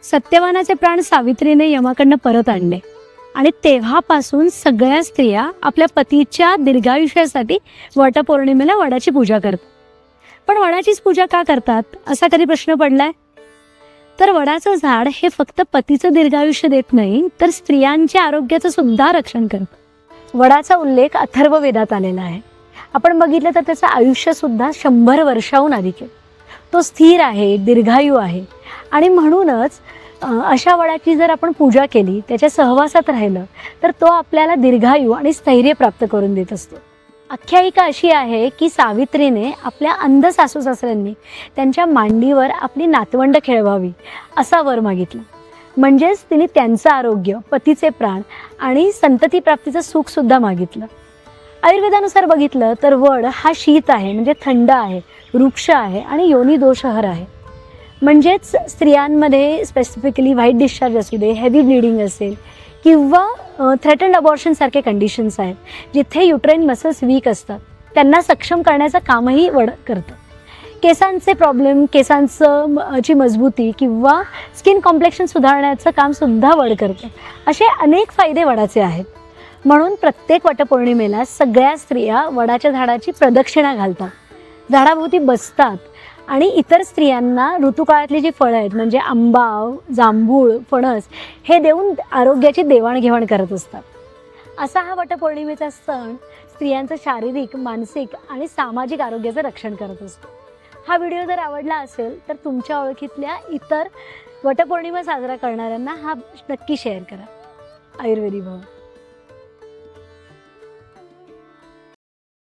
सत्यवानाचे प्राण सावित्रीने यमाकडनं परत आणले आणि तेव्हापासून सगळ्या स्त्रिया आपल्या पतीच्या दीर्घायुष्यासाठी वटपौर्णिमेला वडाची पूजा करतात. पण वडाचीच पूजा का करतात असा कधी प्रश्न पडलाय? तर वडाचं झाड हे फक्त पतीचं दीर्घायुष्य देत नाही, तर स्त्रियांच्या आरोग्याचं सुद्धा रक्षण करतं. वडाचा उल्लेख अथर्ववेदात आलेला आहे. आपण बघितलं तर त्याचं आयुष्य सुद्धा 100 वर्षाहून अधिक आहे. तो स्थिर आहे, दीर्घायू आहे आणि म्हणूनच अशा वडाची जर आपण पूजा केली, त्याच्या सहवासात राहिलं, तर तो आपल्याला दीर्घायू आणि स्थैर्य प्राप्त करून देत असतो. आख्यायिका अशी आहे की सावित्रीने आपल्या अंध सासू सासऱ्यांनी त्यांच्या मांडीवर आपली नातवंड खेळवावी असा वर मागितला. म्हणजेच तिने त्यांचं आरोग्य, पतीचे प्राण आणि संतती प्राप्तीचं सुख सुद्धा मागितलं. आयुर्वेदानुसार बघितलं तर वड हा शीत आहे, म्हणजे थंड आहे, वृक्ष आहे आणि योनी दोषहर आहे. म्हणजेच स्त्रियांमध्ये स्पेसिफिकली व्हाईट डिस्चार्ज असू दे, हेवी ब्लिडिंग असेल किंवा थ्रेटन्ड अबॉर्शन सारखे कंडिशन्स आहेत, जिथे युट्राईन मसल्स वीक असतात, त्यांना सक्षम करण्याचं कामही वड करतं. केसांचे प्रॉब्लेम, केसांची मजबूती किंवा स्किन कॉम्प्लेक्शन सुधारण्याचं काम सुद्धा वड करतं. असे अनेक फायदे वडाचे आहेत. म्हणून प्रत्येक वटपौर्णिमेला सगळ्या स्त्रिया वडाच्या झाडाची प्रदक्षिणा घालतात, झाडाभोवती बसतात आणि इतर स्त्रियांना ऋतुकाळातली जी फळं आहेत म्हणजे आंबा, जांभूळ, फणस हे देऊन आरोग्याची देवाणघेवाण करत असतात. असा हा वटपौर्णिमेचा सण स्त्रियांचं शारीरिक, मानसिक आणि सामाजिक आरोग्याचं रक्षण करत असतो. हा व्हिडिओ जर आवडला असेल तर तुमच्या ओळखीतल्या इतर वटपौर्णिमा साजरा करणाऱ्यांना हा नक्की शेअर करा. आयुर्वेदी भव.